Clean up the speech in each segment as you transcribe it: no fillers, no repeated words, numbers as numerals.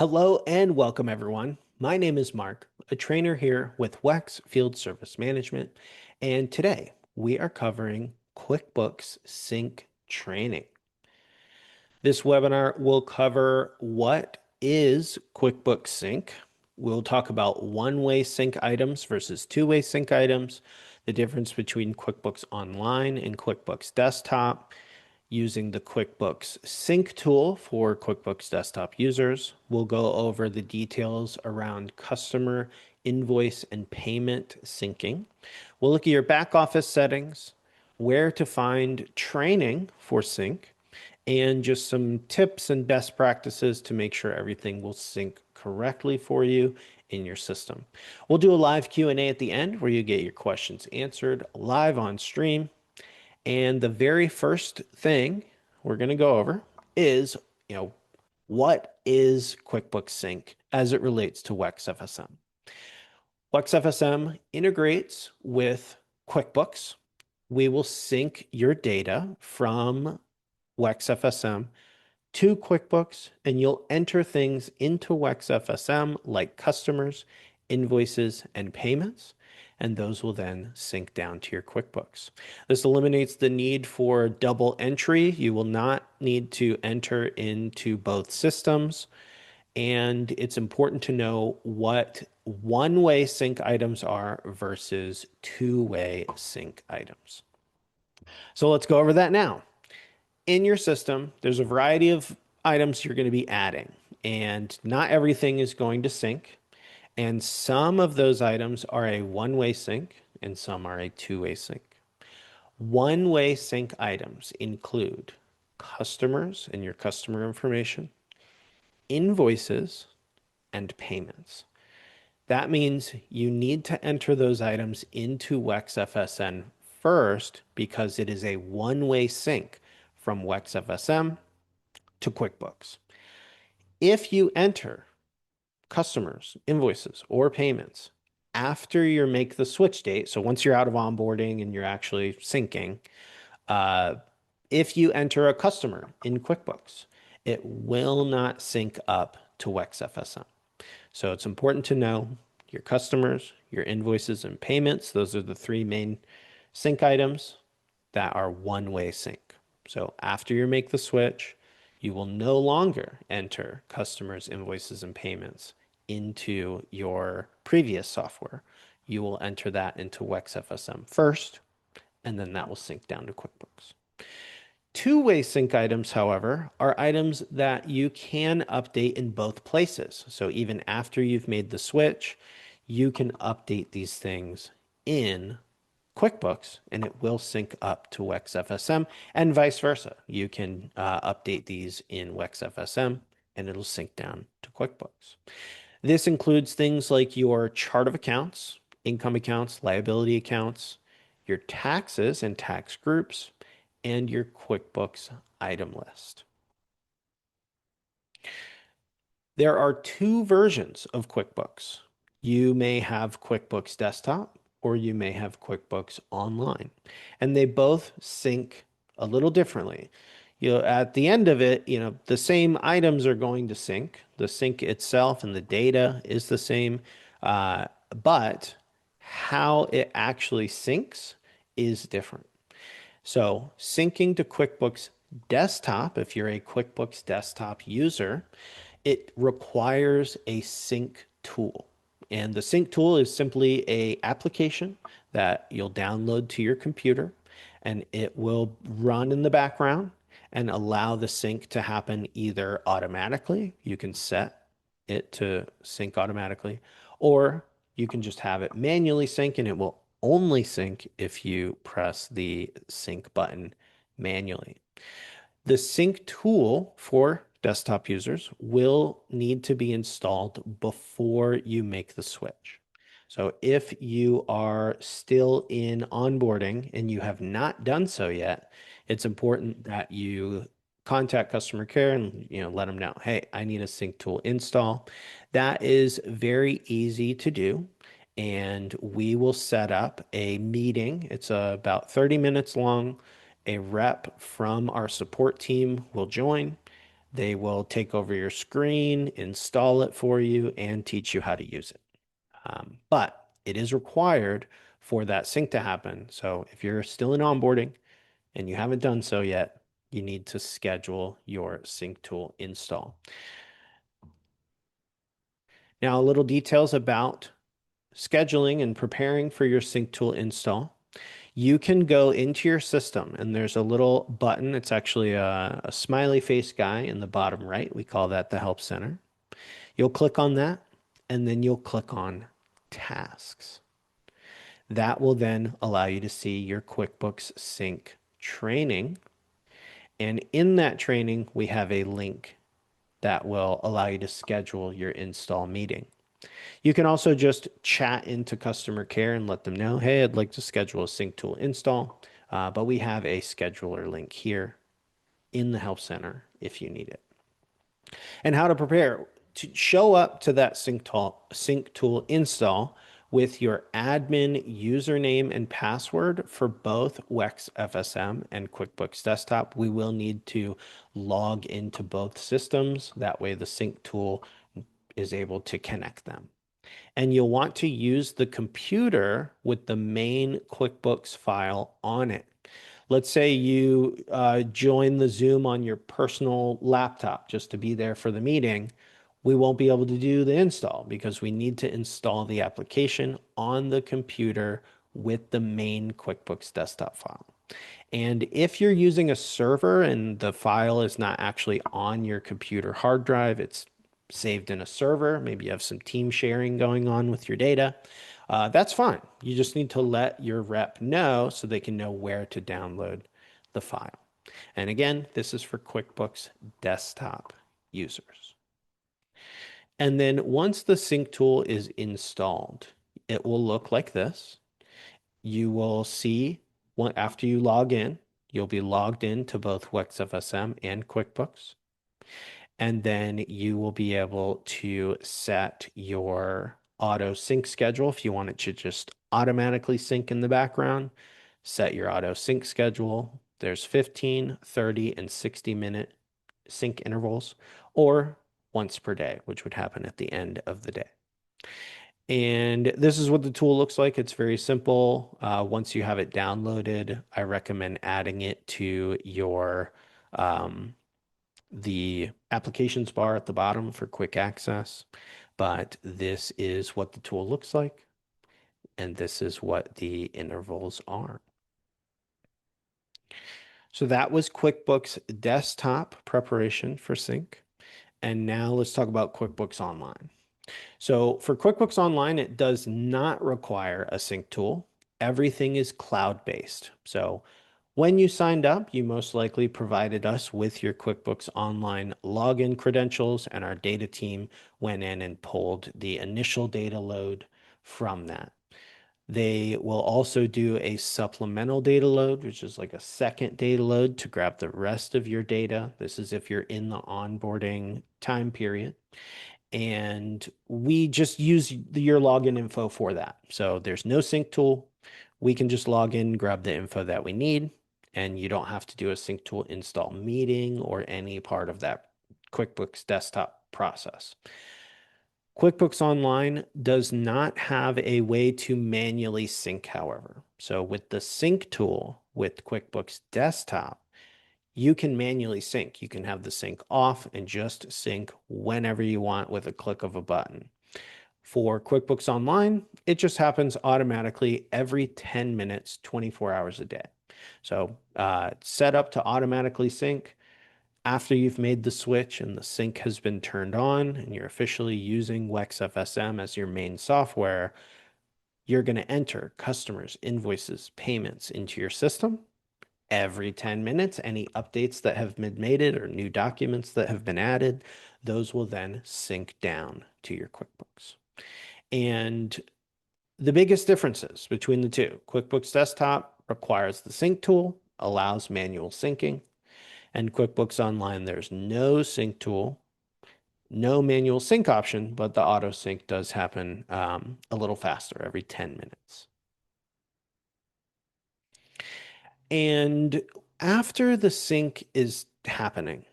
Hello and welcome, everyone. My name is Mark, a trainer here with WEX Field Service Management, and today we are covering QuickBooks Sync Training. This webinar will cover what is QuickBooks Sync. We'll talk about one-way sync items versus two-way sync items, the difference between QuickBooks Online and QuickBooks Desktop, using the QuickBooks Sync tool for QuickBooks Desktop users. We'll go over the details around customer invoice and payment syncing. We'll look at your back office settings, where to find training for sync, and just some tips and best practices to make sure everything will sync correctly for you in your system. We'll do a live Q&A at the end where you get your questions answered live on stream. And the very first thing we're going to go over is, what is QuickBooks Sync as it relates to WEX FSM? WEX FSM integrates with QuickBooks. We will sync your data from WEX FSM to QuickBooks, and you'll enter things into WEX FSM like customers, invoices, and payments, and those will then sync down to your QuickBooks. This eliminates the need for double entry. You will not need to enter into both systems, and it's important to know what one-way sync items are versus two-way sync items. So let's go over that now. In your system, there's a variety of items you're going to be adding, and not everything is going to sync. And some of those items are a one-way sync and some are a two-way sync. One-way sync items include customers and your customer information, invoices, and payments. That means you need to enter those items into WEX FSM first because it is a one-way sync from WEX FSM to QuickBooks. If you enter customers, invoices, or payments after you make the switch date, so once you're out of onboarding and you're actually syncing, if you enter a customer in QuickBooks, it will not sync up to WEX FSM. So it's important to know your customers, your invoices, and payments. Those are the three main sync items that are one-way sync. So after you make the switch, you will no longer enter customers, invoices, and payments into your previous software. You will enter that into WEX FSM first, and then that will sync down to QuickBooks. Two-way sync items, however, are items that you can update in both places. So even after you've made the switch, you can update these things in QuickBooks and it will sync up to WEX FSM and vice versa. You can update these in WEX FSM and it'll sync down to QuickBooks. This includes things like your chart of accounts, income accounts, liability accounts, your taxes and tax groups, and your QuickBooks item list. There are two versions of QuickBooks. You may have QuickBooks Desktop or you may have QuickBooks Online, and they both sync a little differently. At the end of it, the same items are going to sync. The sync itself and the data is the same, but how it actually syncs is different. So syncing to QuickBooks Desktop, if you're a QuickBooks Desktop user, it requires a sync tool. And the sync tool is simply an application that you'll download to your computer, and it will run in the background and allow the sync to happen either automatically. You can set it to sync automatically, or you can just have it manually sync, and it will only sync if you press the sync button manually. The sync tool for desktop users will need to be installed before you make the switch. So if you are still in onboarding and you have not done so yet, it's important that you contact customer care and let them know, hey, I need a sync tool install. That is very easy to do. And we will set up a meeting. It's about 30 minutes long. A rep from our support team will join. They will take over your screen, install it for you, and teach you how to use it. But it is required for that sync to happen. So if you're still in onboarding and you haven't done so yet, you need to schedule your sync tool install. Now, a little details about scheduling and preparing for your sync tool install. You can go into your system and there's a little button. It's actually a smiley face guy in the bottom right. We call that the Help Center. You'll click on that and then you'll click on Tasks. That will then allow you to see your QuickBooks Sync training. And in that training, we have a link that will allow you to schedule your install meeting. You can also just chat into customer care and let them know, hey, I'd like to schedule a sync tool install, but we have a scheduler link here in the Help Center if you need it. And how to prepare to show up to that sync tool install with your admin username and password for both WEX FSM and QuickBooks Desktop. We will need to log into both systems. That way the sync tool is able to connect them. And you'll want to use the computer with the main QuickBooks file on it. Let's say you join the Zoom on your personal laptop just to be there for the meeting. We won't be able to do the install because we need to install the application on the computer with the main QuickBooks desktop file. And if you're using a server and the file is not actually on your computer hard drive, it's saved in a server, maybe you have some team sharing going on with your data, that's fine. You just need to let your rep know so they can know where to download the file. And again, this is for QuickBooks desktop users. And then once the sync tool is installed, it will look like this. You will see after you log in, you'll be logged in to both WEX FSM and QuickBooks. And then you will be able to set your auto sync schedule if you want it to just automatically sync in the background. Set your auto sync schedule. There's 15, 30, and 60-minute sync intervals, or once per day, which would happen at the end of the day. And this is what the tool looks like. It's very simple. Once you have it downloaded, I recommend adding it to your the applications bar at the bottom for quick access. But this is what the tool looks like, and this is what the intervals are. So that was QuickBooks Desktop preparation for sync. And now let's talk about QuickBooks Online. So for QuickBooks Online, it does not require a sync tool. Everything is cloud-based. So when you signed up, you most likely provided us with your QuickBooks Online login credentials, and our data team went in and pulled the initial data load from that. They will also do a supplemental data load, which is like a second data load to grab the rest of your data. This is if you're in the onboarding time period. And we just use your login info for that. So there's no sync tool. We can just log in, grab the info that we need, and you don't have to do a sync tool install meeting or any part of that QuickBooks desktop process. QuickBooks Online does not have a way to manually sync, however. So with the sync tool with QuickBooks Desktop, you can manually sync. You can have the sync off and just sync whenever you want with a click of a button. For QuickBooks Online, it just happens automatically every 10 minutes, 24 hours a day. So set up to automatically sync. After you've made the switch and the sync has been turned on and you're officially using WEX FSM as your main software, you're going to enter customers, invoices, payments into your system every 10 minutes. Any updates that have been made or new documents that have been added, those will then sync down to your QuickBooks. And the biggest differences between the two, QuickBooks Desktop requires the sync tool, allows manual syncing, and QuickBooks Online, there's no sync tool, no manual sync option, but the auto sync does happen a little faster every 10 minutes. And after the sync is happening,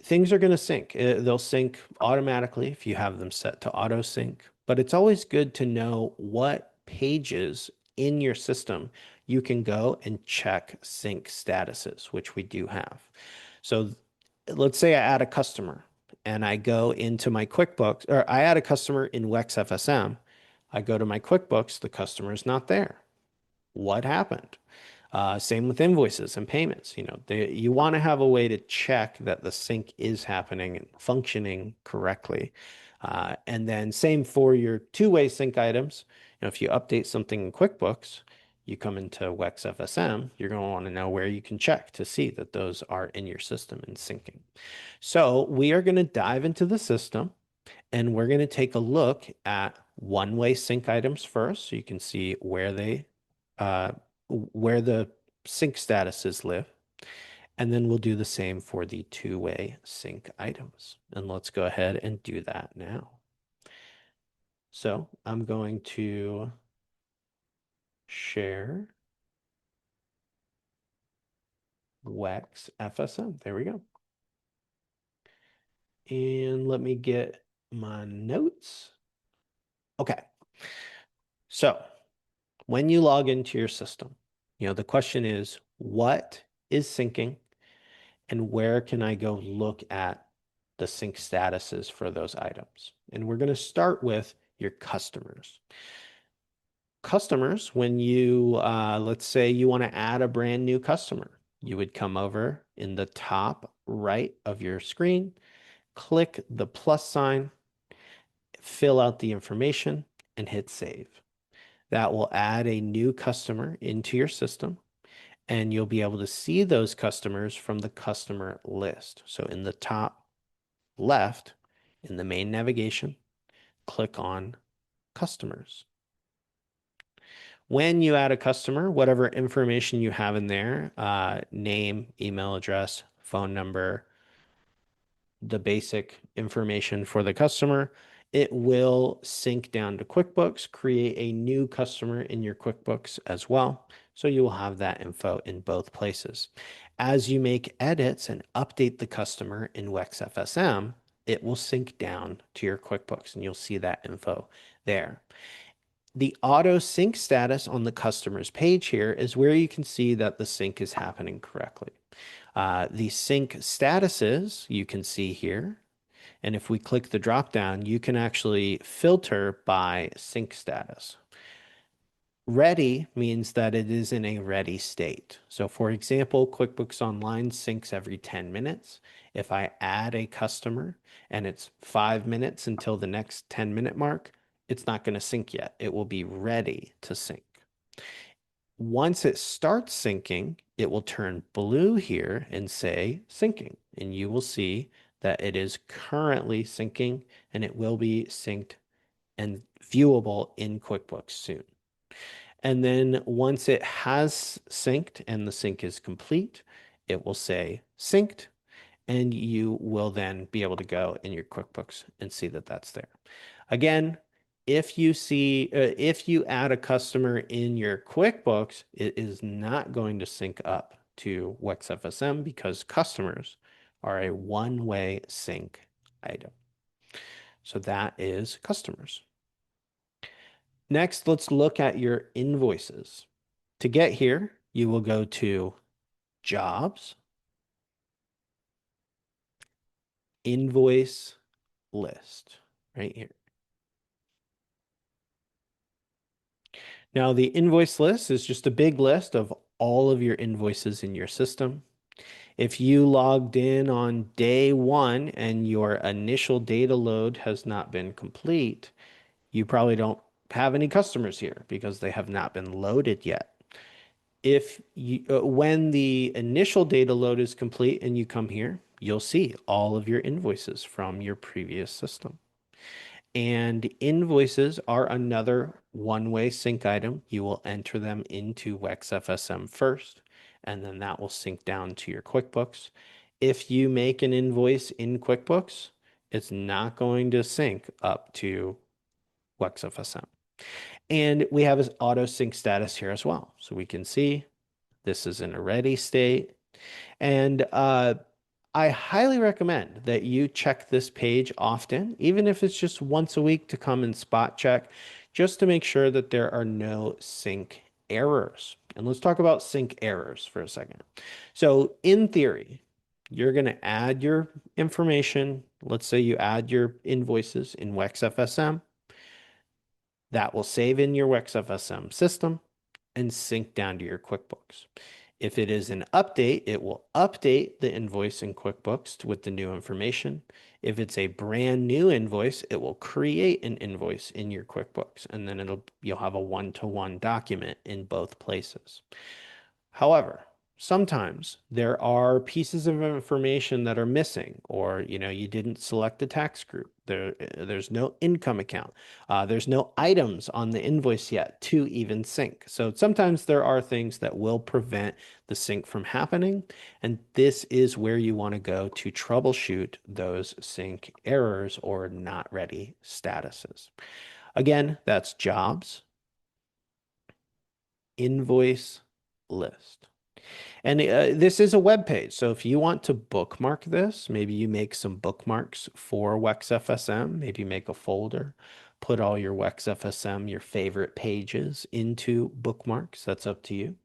things are going to sync. They'll sync automatically if you have them set to auto sync, but it's always good to know what pages in your system you can go and check sync statuses, which we do have. So let's say I add a customer and I go into my QuickBooks, or I add a customer in WEX FSM. I go to my QuickBooks, the customer is not there. What happened? Same with invoices and payments. You want to have a way to check that the sync is happening and functioning correctly. And then same for your two-way sync items. If you update something in QuickBooks, you come into WEX FSM, you're going to want to know where you can check to see that those are in your system and syncing. So we are going to dive into the system and we're going to take a look at one-way sync items first so you can see uh, where the sync statuses live. And then we'll do the same for the two-way sync items. And let's go ahead and do that now. So I'm going to share WEX FSM. There we go. And let me get my notes. Okay. So when you log into your system, the question is, what is syncing and where can I go look at the sync statuses for those items? And we're going to start with your customers. Customers, when let's say you want to add a brand new customer, you would come over in the top right of your screen, click the plus sign, fill out the information, and hit save. That will add a new customer into your system, and you'll be able to see those customers from the customer list. So in the top left, in the main navigation, click on customers. When you add a customer, whatever information you have in there, name, email address, phone number, the basic information for the customer, it will sync down to QuickBooks, create a new customer in your QuickBooks as well. So you will have that info in both places. As you make edits and update the customer in WEX FSM, it will sync down to your QuickBooks and you'll see that info there. The auto sync status on the customer's page here is where you can see that the sync is happening correctly. The sync statuses you can see here. And if we click the drop down, you can actually filter by sync status. Ready means that it is in a ready state. So for example, QuickBooks Online syncs every 10 minutes. If I add a customer and it's 5 minutes until the next 10-minute mark, it's not going to sync yet. It will be ready to sync. Once it starts syncing, it will turn blue here and say syncing. And you will see that it is currently syncing and it will be synced and viewable in QuickBooks soon. And then once it has synced and the sync is complete, it will say synced, and you will then be able to go in your QuickBooks and see that that's there. Again, if you add a customer in your QuickBooks, it is not going to sync up to WEX FSM because customers are a one-way sync item. So that is customers. Next, let's look at your invoices. To get here, you will go to Jobs, Invoice List, right here. Now, the invoice list is just a big list of all of your invoices in your system. If you logged in on day one and your initial data load has not been complete, you probably don't have any customers here because they have not been loaded yet. When the initial data load is complete and you come here, you'll see all of your invoices from your previous system. And invoices are another one-way sync item. You will enter them into WEX FSM first, and then that will sync down to your QuickBooks. If you make an invoice in QuickBooks, it's not going to sync up to WEX FSM. And we have an auto sync status here as well. So we can see this is in a ready state. And I highly recommend that you check this page often, even if it's just once a week to come and spot check, just to make sure that there are no sync errors. And let's talk about sync errors for a second. So in theory, you're going to add your information. Let's say you add your invoices in WEX FSM. That will save in your WEX FSM system and sync down to your QuickBooks. If it is an update, it will update the invoice in QuickBooks with the new information. If it's a brand new invoice, it will create an invoice in your QuickBooks, and then you'll have a one-to-one document in both places. However, sometimes there are pieces of information that are missing, or you didn't select a tax group. There's no income account. There's no items on the invoice yet to even sync. So sometimes there are things that will prevent the sync from happening, and this is where you want to go to troubleshoot those sync errors or not ready statuses. Again, that's jobs, invoice list. And this is a web page. So if you want to bookmark this, maybe you make some bookmarks for WEX FSM. Maybe make a folder, put all your WEX FSM, your favorite pages into bookmarks. That's up to you.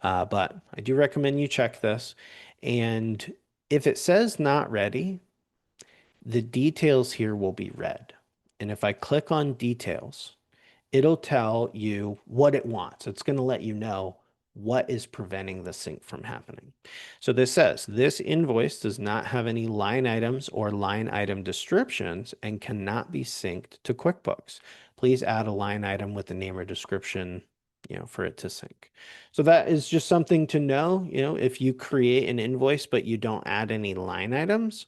But I do recommend you check this. And if it says not ready, the details here will be red. And if I click on details, it'll tell you what it wants. It's going to let you know what is preventing the sync from happening. So this says this invoice does not have any line items or line item descriptions and cannot be synced to QuickBooks. Please add a line item with the name or description, for it to sync. So that is just something to know, if you create an invoice but you don't add any line items,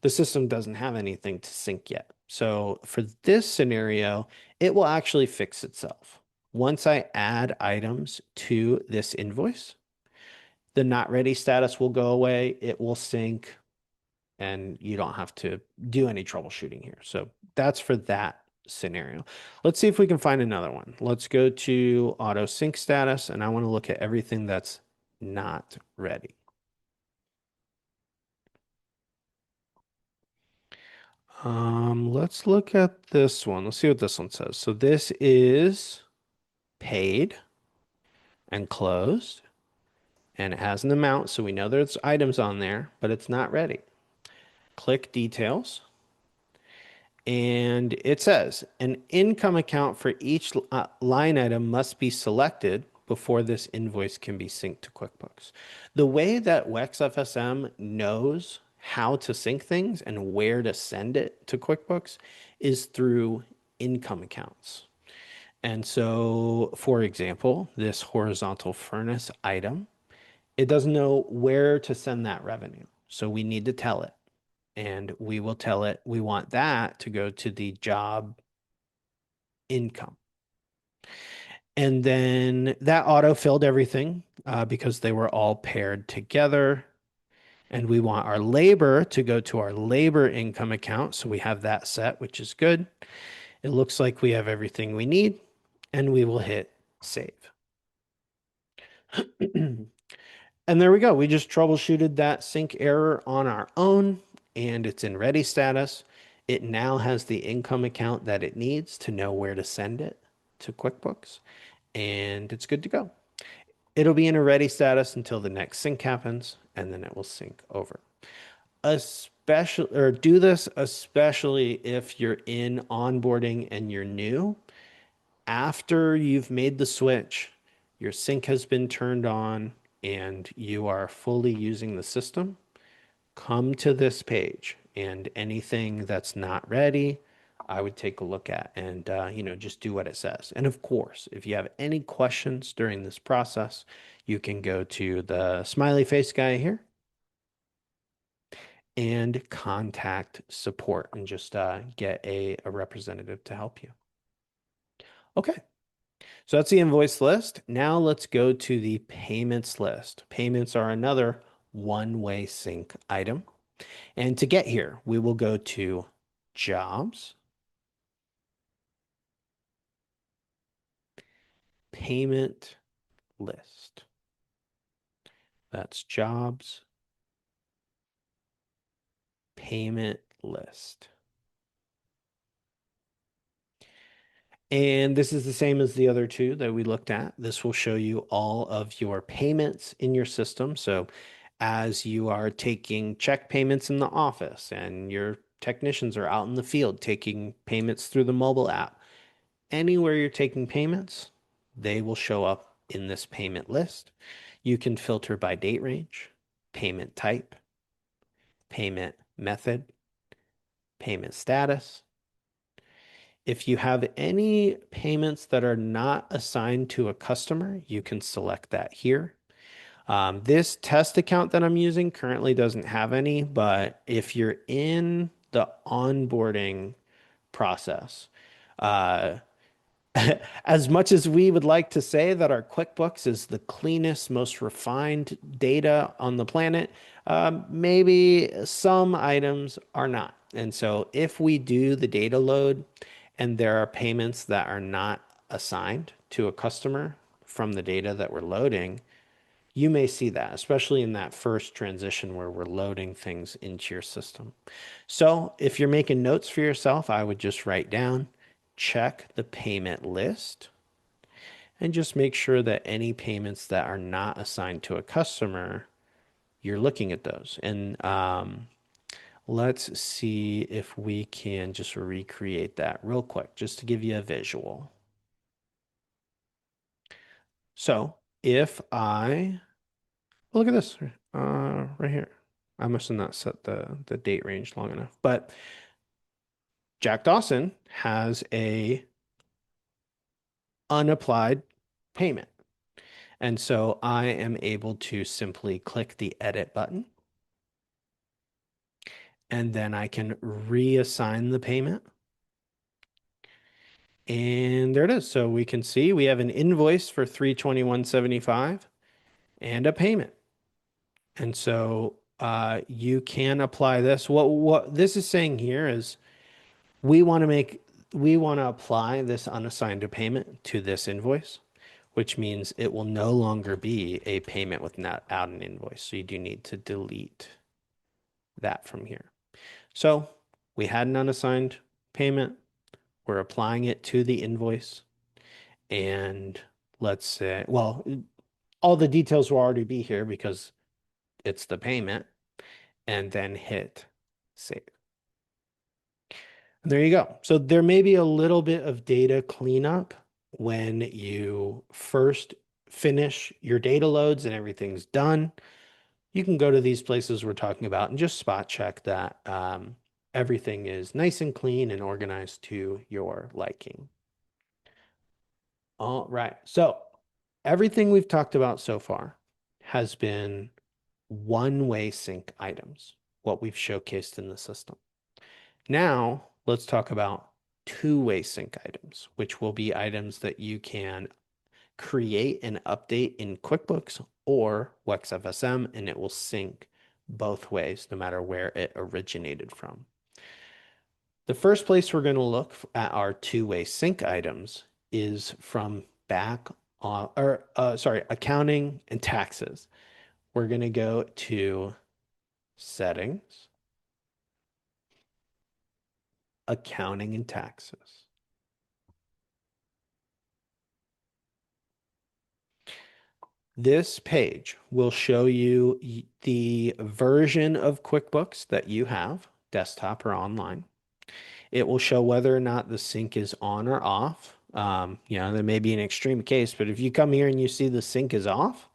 the system doesn't have anything to sync yet. So for this scenario, it will actually fix itself. Once I add items to this invoice, the not ready status will go away. It will sync and you don't have to do any troubleshooting here. So that's for that scenario. Let's see if we can find another one. Let's go to auto sync status and I want to look at everything that's not ready. Let's look at this one. Let's see what this one says. So this is paid and closed, and it has an amount, so we know there's items on there, but it's not ready. Click details, and it says an income account for each line item must be selected before this invoice can be synced to QuickBooks. The way that WEX FSM knows how to sync things and where to send it to QuickBooks is through income accounts. And so, for example, this horizontal furnace item, it doesn't know where to send that revenue. So we need to tell it. And we will tell it we want that to go to the job income. And then that auto filled everything because they were all paired together. And we want our labor to go to our labor income account. So we have that set, which is good. It looks like we have everything we need. And we will hit save. And there we go. We just troubleshooted that sync error on our own and it's in ready status. It now has the income account that it needs to know where to send it to QuickBooks and it's good to go. It'll be in a ready status until the next sync happens and then it will sync over. Do this especially if you're in onboarding and you're new. After you've made the switch, your sync has been turned on and you are fully using the system, come to this page and anything that's not ready, I would take a look at and, just do what it says. And of course, if you have any questions during this process, you can go to the smiley face guy here and contact support and just get a representative to help you. Okay. So that's the invoice list. Now let's go to the payments list. Payments are another one-way sync item. And to get here, we will go to Jobs, Payment List. That's Jobs, payment list. And this is the same as the other two that we looked at. This will show you all of your payments in your system. So as you are taking check payments in the office and your technicians are out in the field taking payments through the mobile app, anywhere you're taking payments, they will show up in this payment list. You can filter by date range, payment type, payment method, payment status. If you have any payments that are not assigned to a customer, you can select that here. This test account that I'm using currently doesn't have any, but if you're in the onboarding process, uh, as much as we would like to say that our QuickBooks is the cleanest, most refined data on the planet, maybe some items are not. And so if we do the data load and there are payments that are not assigned to a customer from the data that we're loading, you may see that, especially in that first transition where we're loading things into your system. So if you're making notes for yourself, I would just write down, check the payment list, and just make sure that any payments that are not assigned to a customer, you're looking at those. And let's see if we can just recreate that real quick, just to give you a visual. So if I look at this right here. I must have not set the date range long enough. But Jack Dawson has a unapplied payment. And so I am able to simply click the edit button and then I can reassign the payment. And there it is. So we can see we have an invoice for $321.75 and a payment. And so you can apply this. What this is saying here is we want to apply this unassigned payment to this invoice, which means it will no longer be a payment without an invoice. So you do need to delete that from here. So we had an unassigned payment. We're applying it to the invoice. And let's say, well, all the details will already be here because it's the payment, and then hit save. And there you go. So there may be a little bit of data cleanup when you first finish your data loads and everything's done. You can go to these places we're talking about and just spot check that everything is nice and clean and organized to your liking. All right. So everything we've talked about so far has been one-way sync items, what we've showcased in the system. Now, let's talk about two-way sync items, which will be items that you can create and update in QuickBooks or WEX FSM, and it will sync both ways, no matter where it originated from. The first place we're going to look at our two-way sync items is from back on, accounting and taxes. We're going to go to settings, accounting and taxes. This page will show you the version of QuickBooks that you have, desktop or online. It will show whether or not the sync is on or off. There may be an extreme case, but if you come here and you see the sync is off,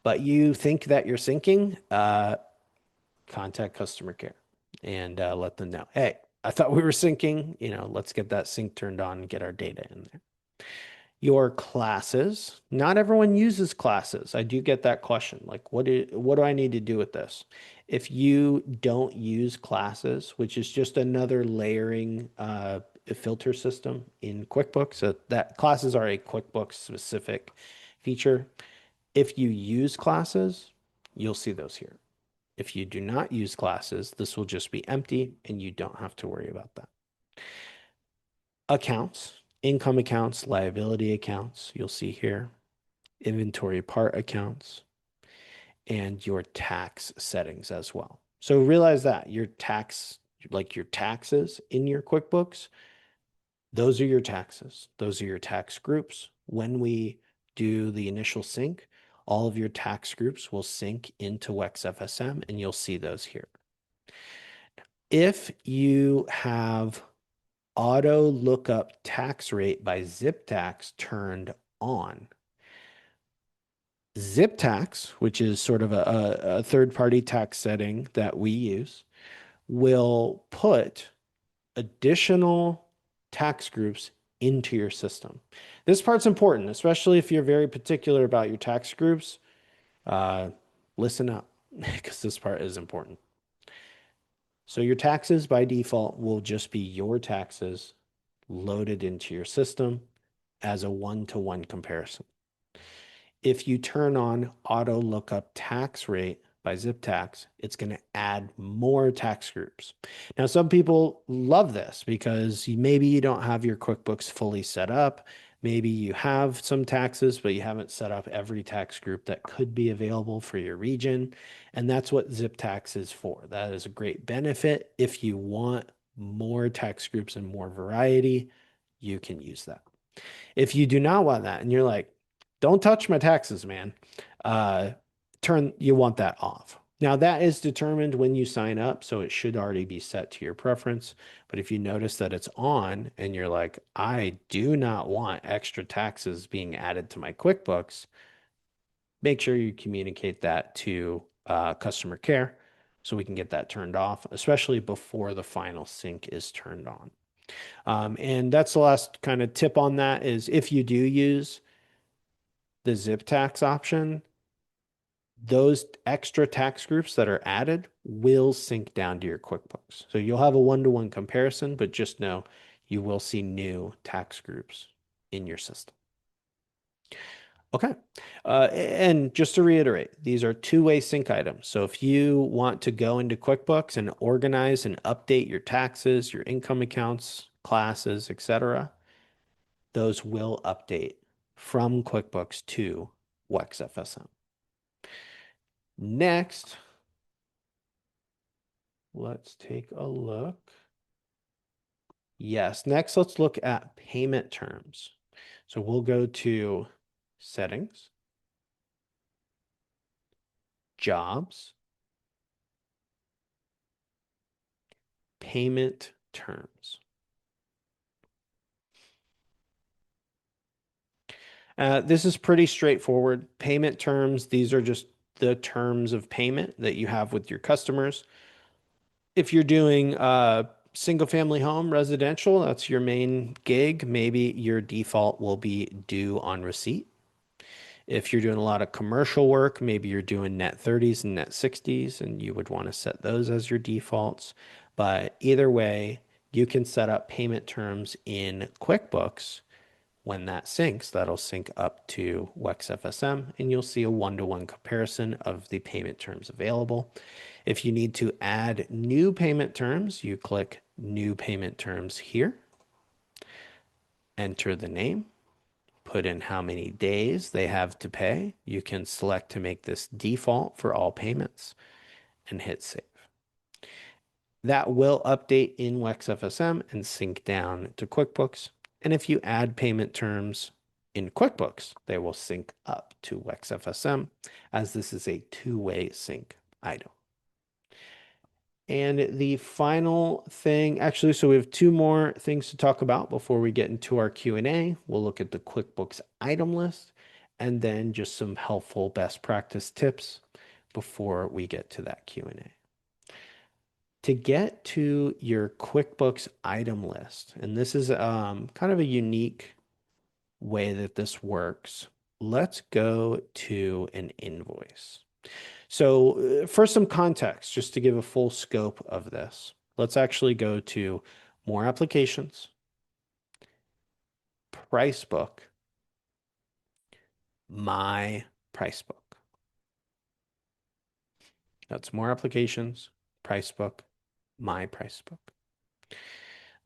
but you think that you're syncing, contact customer care and let them know, hey, I thought we were syncing, let's get that sync turned on and get our data in there. Your classes, not everyone uses classes. I do get that question. Like, what do I need to do with this? If you don't use classes, which is just another layering filter system in QuickBooks, so that classes are a QuickBooks specific feature. If you use classes, you'll see those here. If you do not use classes, this will just be empty and you don't have to worry about that. Accounts, income accounts, liability accounts, you'll see here, inventory part accounts, and your tax settings as well. So realize that your tax, like your taxes in your QuickBooks, those are your taxes. Those are your tax groups. When we do the initial sync, all of your tax groups will sync into WEX FSM and you'll see those here. If you have auto lookup tax rate by zip tax turned on, zip tax, which is sort of a third-party tax setting that we use, will put additional tax groups into your system. This part's important, especially if you're very particular about your tax groups. Uh, Listen up, because this part is important. So your taxes by default will just be your taxes loaded into your system as a one-to-one comparison. If you turn on auto lookup tax rate by zip tax, it's going to add more tax groups. Now, some people love this because maybe you don't have your QuickBooks fully set up. Maybe you have some taxes, but you haven't set up every tax group that could be available for your region. And that's what zip tax is for. That is a great benefit. If you want more tax groups and more variety, you can use that. If you do not want that and you're like, don't touch my taxes, man, uh, you want that off. Now that is determined when you sign up, so it should already be set to your preference. But if you notice that it's on and you're like, I do not want extra taxes being added to my QuickBooks, make sure you communicate that to customer care so we can get that turned off, especially before the final sync is turned on. And that's the last kind of tip on that is if you do use the zip tax option, those extra tax groups that are added will sync down to your QuickBooks. So you'll have a one-to-one comparison, but just know you will see new tax groups in your system. Okay. And just to reiterate, these are two-way sync items. So if you want to go into QuickBooks and organize and update your taxes, your income accounts, classes, etc., those will update from QuickBooks to WEX FSM. Next, let's take a look. Yes, next let's look at payment terms. So we'll go to Settings, Jobs, Payment Terms. This is pretty straightforward. Payment terms, these are just the terms of payment that you have with your customers. If you're doing single family home residential, that's your main gig, maybe your default will be due on receipt. If you're doing a lot of commercial work, maybe you're doing net 30s and net 60s, and you would want to set those as your defaults. But either way, you can set up payment terms in QuickBooks. When that syncs, that'll sync up to WEX FSM, and you'll see a one-to-one comparison of the payment terms available. If you need to add new payment terms, you click New Payment Terms here, enter the name, put in how many days they have to pay. You can select to make this default for all payments and hit save. That will update in WEX FSM and sync down to QuickBooks. And if you add payment terms in QuickBooks, they will sync up to WEX FSM as this is a two-way sync item. And the final thing, actually, so we have two more things to talk about before we get into our Q&A. We'll look at the QuickBooks item list and then just some helpful best practice tips before we get to that Q&A. To get to your QuickBooks item list, and this is kind of a unique way that this works, let's go to an invoice. So for some context, just to give a full scope of this, let's actually go to More Applications, Price Book, My Price Book. That's More Applications, Price Book, My Price Book.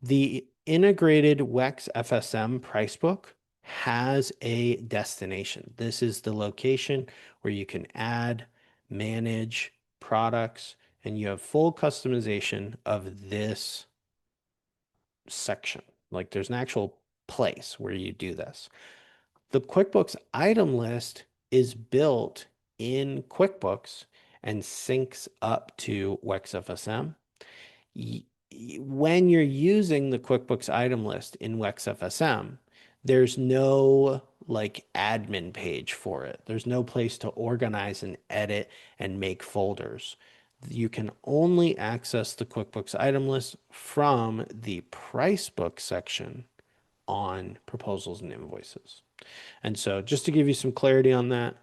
The integrated WEX FSM Price Book has a destination. This is the location where you can add, manage products, and you have full customization of this section. Like there's an actual place where you do this. The QuickBooks item list is built in QuickBooks and syncs up to WEX FSM. When you're using the QuickBooks item list in WEX FSM, there's no like admin page for it. There's no place to organize and edit and make folders. You can only access the QuickBooks item list from the price book section on proposals and invoices. And so just to give you some clarity on that,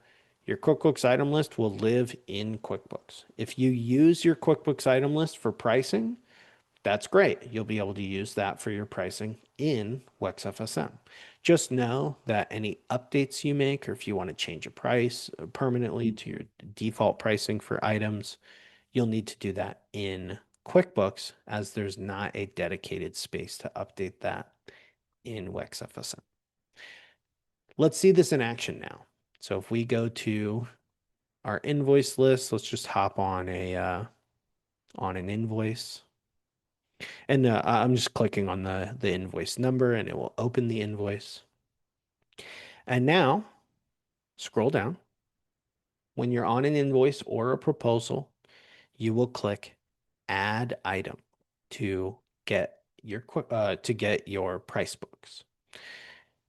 your QuickBooks item list will live in QuickBooks. If you use your QuickBooks item list for pricing, that's great. You'll be able to use that for your pricing in WEX FSM. Just know that any updates you make, or if you want to change a price permanently to your default pricing for items, you'll need to do that in QuickBooks, as there's not a dedicated space to update that in WEX FSM. Let's see this in action now. So if we go to our invoice list, let's just hop on an invoice. And I'm just clicking on the invoice number and it will open the invoice. And now scroll down. When you're on an invoice or a proposal, you will click Add Item to get your price books.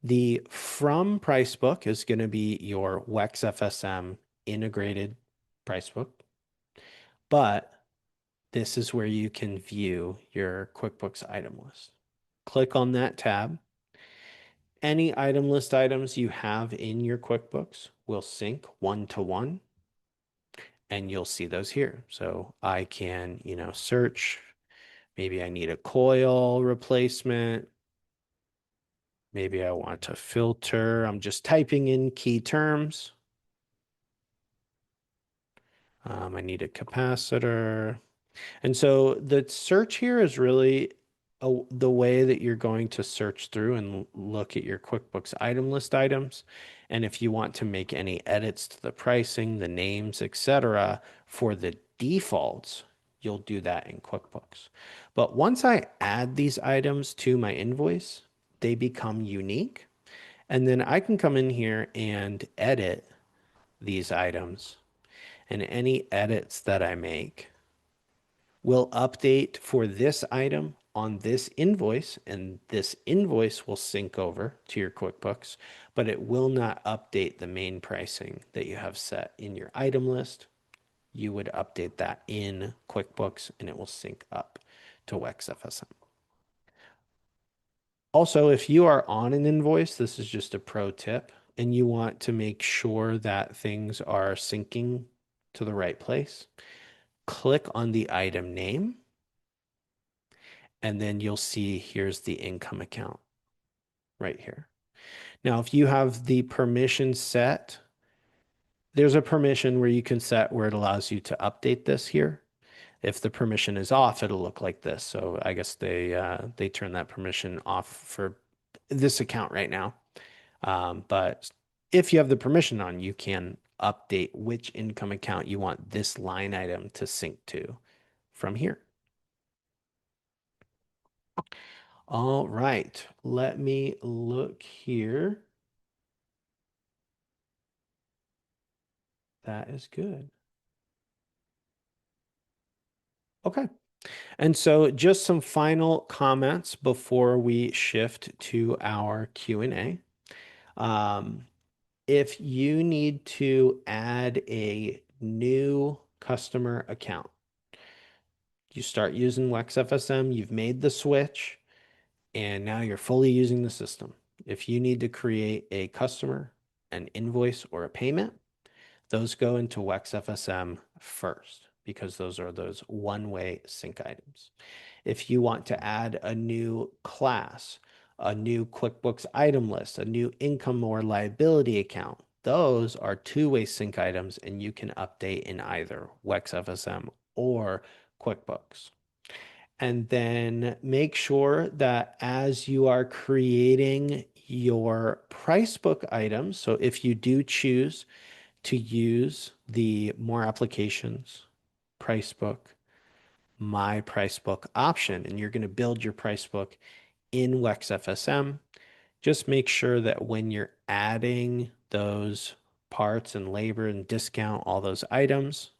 The From Price Book is going to be your WEX FSM integrated price book, but this is where you can view your QuickBooks item list. Click on that tab. Any item list items you have in your QuickBooks will sync one-to-one, and you'll see those here. So I can, search. Maybe I need a coil replacement. Maybe I want to filter. I'm just typing in key terms. I need a capacitor. And so the search here is really the way that you're going to search through and look at your QuickBooks item list items. And if you want to make any edits to the pricing, the names, etc., for the defaults, you'll do that in QuickBooks. But once I add these items to my invoice, they become unique. And then I can come in here and edit these items. And any edits that I make will update for this item on this invoice, and this invoice will sync over to your QuickBooks, but it will not update the main pricing that you have set in your item list. You would update that in QuickBooks and it will sync up to WEX FSM. Also, if you are on an invoice, this is just a pro tip, and you want to make sure that things are syncing to the right place, click on the item name, and then you'll see here's the income account right here. Now, if you have the permission set, there's a permission where you can set where it allows you to update this here. If the permission is off, it'll look like this. So I guess they turn that permission off for this account right now. But if you have the permission on, you can update which income account you want this line item to sync to from here. All right, let me look here. That is good. Okay. And so just some final comments before we shift to our Q&A. If you need to add a new customer account, you start using WEX FSM, you've made the switch, and now you're fully using the system. If you need to create a customer, an invoice, or a payment, those go into WEX FSM first because those are those one-way sync items. If you want to add a new class, a new QuickBooks item list, a new income or liability account, those are two-way sync items, and you can update in either WEX FSM or QuickBooks. And then make sure that as you are creating your price book items, so if you do choose to use the more applications price book, My Price Book option, and you're going to build your price book in WEX FSM. Just make sure that when you're adding those parts and labor and discount all those items,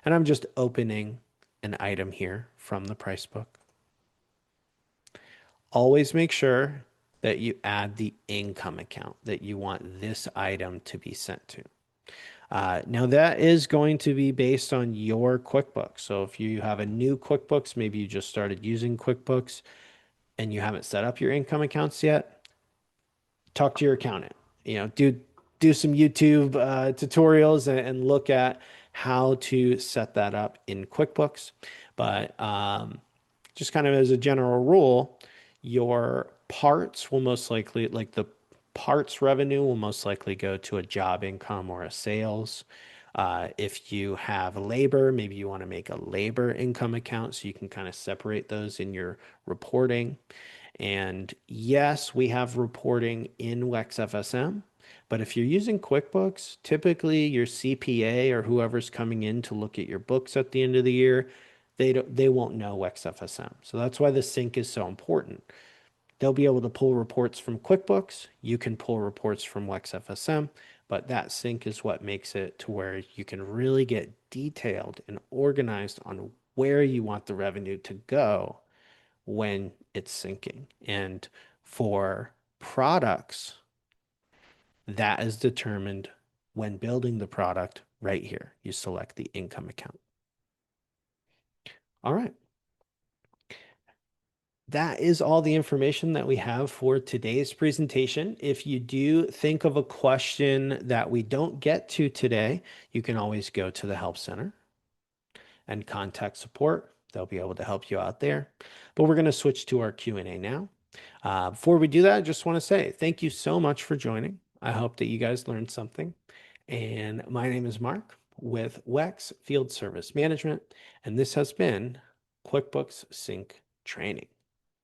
and I'm just opening an item here from the price book. Always make sure that you add the income account that you want this item to be sent to. Now that is going to be based on your QuickBooks. So if you have a new QuickBooks, maybe you just started using QuickBooks and you haven't set up your income accounts yet, talk to your accountant. Do some YouTube tutorials and look at how to set that up in QuickBooks. But just kind of as a general rule, your parts will most likely, like the parts revenue will most likely go to a job income or a sales. If you have labor, maybe you want to make a labor income account so you can kind of separate those in your reporting. And yes, we have reporting in WEX FSM, but if you're using QuickBooks, typically your CPA or whoever's coming in to look at your books at the end of the year, they won't know WEX FSM. So that's why the sync is so important. They'll be able to pull reports from QuickBooks. You can pull reports from WEX FSM, but that sync is what makes it to where you can really get detailed and organized on where you want the revenue to go when it's syncing. And for products, that is determined when building the product right here. You select the income account. All right. That is all the information that we have for today's presentation. If you do think of a question that we don't get to today, you can always go to the Help Center and contact support. They'll be able to help you out there. But we're going to switch to our Q&A now. Before we do that, I just want to say thank you so much for joining. I hope that you guys learned something. And my name is Mark with WEX Field Service Management, and this has been QuickBooks Sync Training.